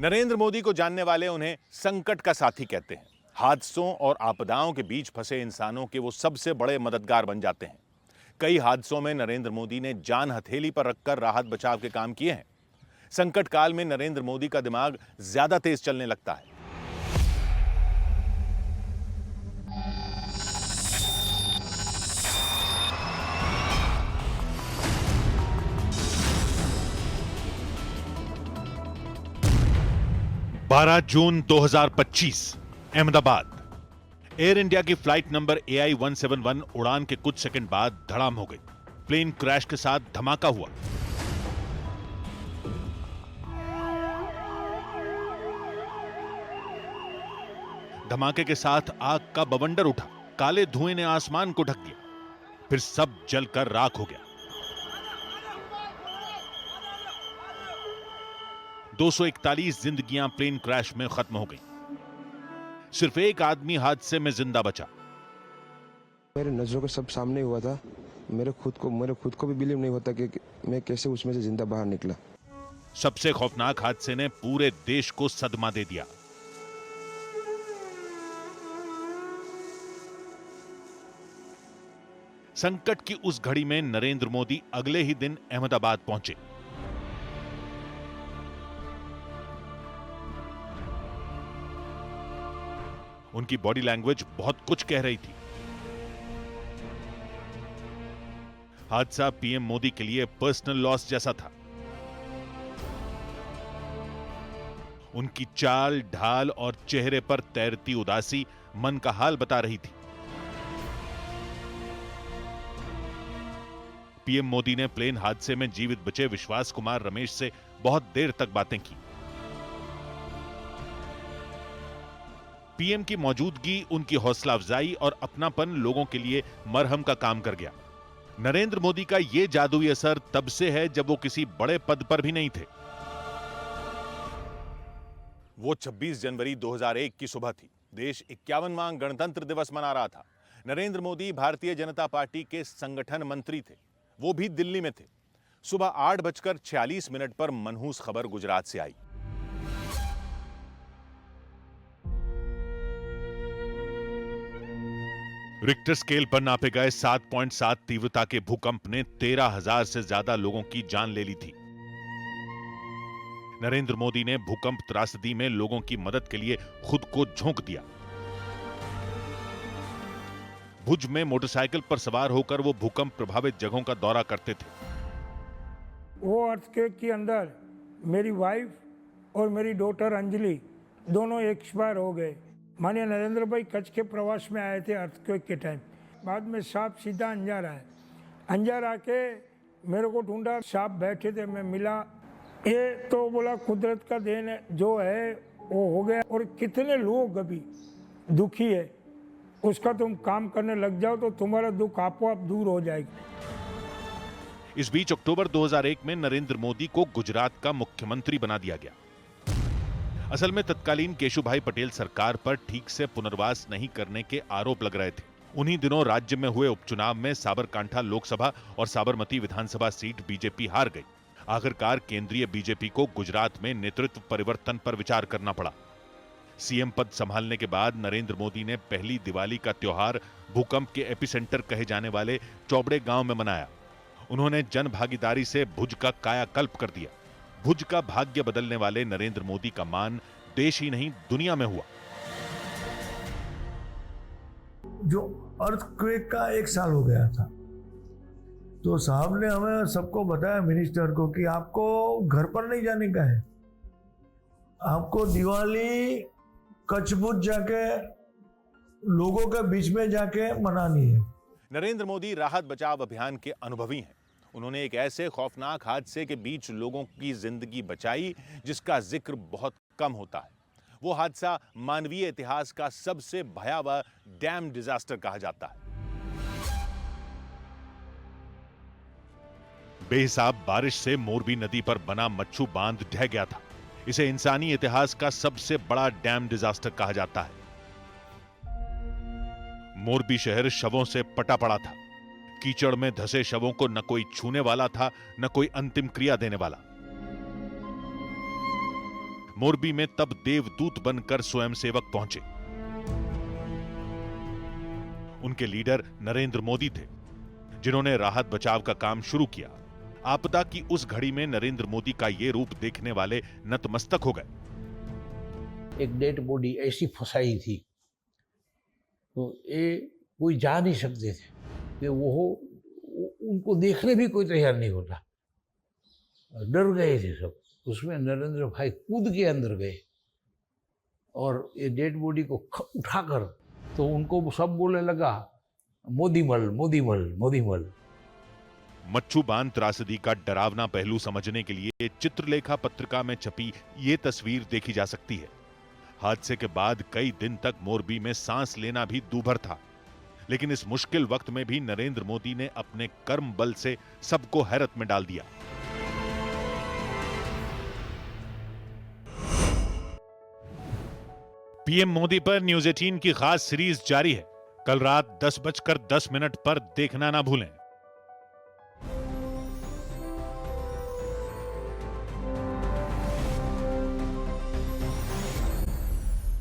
नरेंद्र मोदी को जानने वाले उन्हें संकट का साथी कहते हैं। हादसों और आपदाओं के बीच फंसे इंसानों के वो सबसे बड़े मददगार बन जाते हैं। कई हादसों में नरेंद्र मोदी ने जान हथेली पर रखकर राहत बचाव के काम किए हैं। संकट काल में नरेंद्र मोदी का दिमाग ज्यादा तेज चलने लगता है। बारह जून 2025 अहमदाबाद। एयर इंडिया की फ्लाइट नंबर AI 171 उड़ान के कुछ सेकंड बाद धड़ाम हो गई। प्लेन क्रैश के साथ धमाका हुआ। धमाके के साथ आग का बवंडर उठा। काले धुएं ने आसमान को ढक दिया। फिर सब जलकर राख हो गया। 241 जिंदगियां प्लेन क्रैश में खत्म हो गई। सिर्फ एक आदमी हादसे में जिंदा बचा। मेरे नजरों के सब सामने हुआ था। मेरे खुद को भी बिलीव नहीं होता कि मैं कैसे उसमें से जिंदा बाहर निकला। सबसे खौफनाक हादसे ने पूरे देश को सदमा दे दिया। संकट की उस घड़ी में नरेंद्र मोदी अगले ही दिन अहमदाबाद पहुंचे। उनकी बॉडी लैंग्वेज बहुत कुछ कह रही थी। हादसा पीएम मोदी के लिए पर्सनल लॉस जैसा था। उनकी चाल ढाल और चेहरे पर तैरती उदासी मन का हाल बता रही थी। पीएम मोदी ने प्लेन हादसे में जीवित बचे विश्वास कुमार रमेश से बहुत देर तक बातें की। पीएम की मौजूदगी, उनकी हौसला अफजाई और अपनापन लोगों के लिए मरहम का काम कर गया। नरेंद्र मोदी का यह जादुई असर तब से है जब वो किसी बड़े पद पर भी नहीं थे। वो 26 जनवरी 2001 की सुबह थी। देश 51वां गणतंत्र दिवस मना रहा था। नरेंद्र मोदी भारतीय जनता पार्टी के संगठन मंत्री थे। वो भी दिल्ली में थे। सुबह 8:46 पर मनहूस खबर गुजरात से आई। रिक्टर स्केल पर नापे गए 7.7 तीव्रता के भूकंप ने 13,000 से ज्यादा लोगों की जान ले ली थी। नरेंद्र मोदी ने भूकंप त्रासदी में लोगों की मदद के लिए खुद को झोंक दिया। भुज में मोटरसाइकिल पर सवार होकर वो भूकंप प्रभावित जगहों का दौरा करते थे। वो अर्थक्वेक के अंदर मेरी वाइफ और मेरी डॉटर अंजलि दोनों एक्सपायर हो गए। माननीय नरेंद्र भाई कच्छ के प्रवास में आए थे अर्थक्वेक के टाइम। बाद में सांप सीधा अंजार आए। अंजार आके मेरे को ढूंढा, सांप बैठे थे, मैं मिला। ये तो बोला कुदरत का देन जो है वो हो गया। और कितने लोग अभी दुखी है, उसका तुम काम करने लग जाओ तो तुम्हारा दुख आपो आप दूर हो जाएगा। इस बीच अक्टूबर 2001 में नरेंद्र मोदी को गुजरात का मुख्यमंत्री बना दिया गया। असल में तत्कालीन केशुभाई पटेल सरकार पर ठीक से पुनर्वास नहीं करने के आरोप लग रहे थे। उन्हीं दिनों राज्य में हुए उपचुनाव में साबरकांठा लोकसभा और साबरमती विधानसभा सीट बीजेपी हार गई। आखिरकार केंद्रीय बीजेपी को गुजरात में नेतृत्व परिवर्तन पर विचार करना पड़ा। सीएम पद संभालने के बाद नरेंद्र मोदी ने पहली दिवाली का त्योहार भूकंप के एपिसेंटर कहे जाने वाले चौबड़े गांव में मनाया। उन्होंने जन भागीदारी से भुज का कायाकल्प कर दिया। भुज का भाग्य बदलने वाले नरेंद्र मोदी का मान देश ही नहीं दुनिया में हुआ। जो अर्थक्वेक का 1 साल हो गया था, तो साहब ने हमें सबको बताया, मिनिस्टर को, कि आपको घर पर नहीं जाने का है, आपको दिवाली कच्छ भुज जाके लोगों के बीच में जाके मनानी है। नरेंद्र मोदी राहत बचाव अभियान के अनुभवी हैं। उन्होंने एक ऐसे खौफनाक हादसे के बीच लोगों की जिंदगी बचाई जिसका जिक्र बहुत कम होता है। वो हादसा मानवीय इतिहास का सबसे भयावह डैम डिजास्टर कहा जाता है। बेहिसाब बारिश से मोरबी नदी पर बना मच्छू बांध ढह गया था। इसे इंसानी इतिहास का सबसे बड़ा डैम डिजास्टर कहा जाता है। मोरबी शहर शवों से पटा पड़ा था। कीचड़ में धसे शवों को न कोई छूने वाला था, न कोई अंतिम क्रिया देने वाला। मोरबी में तब देवदूत बनकर स्वयंसेवक पहुंचे। उनके लीडर नरेंद्र मोदी थे, जिन्होंने राहत बचाव का काम शुरू किया। आपदा की उस घड़ी में नरेंद्र मोदी का ये रूप देखने वाले नतमस्तक हो गए। एक डेड बॉडी ऐसी फंसाई थी तो ये कोई जा नहीं सकते थे कि वो उनको देखने भी कोई तैयार नहीं होता, डर गए थे सब। उसमें नरेंद्र भाई कूद के अंदर गए और ये डेड बॉडी को उठाकर तो उनको सब बोलने लगा मोदीमल मोदीमल मोदीमल। मच्छू बांध त्रासदी का डरावना पहलू समझने के लिए चित्रलेखा पत्रिका में छपी ये तस्वीर देखी जा सकती है। हादसे के बाद कई दिन तक मोरबी में सांस लेना भी दूभर था, लेकिन इस मुश्किल वक्त में भी नरेंद्र मोदी ने अपने कर्म बल से सबको हैरत में डाल दिया। पीएम मोदी पर न्यूज 18 की खास सीरीज जारी है। कल रात 10:10 पर देखना ना भूलें।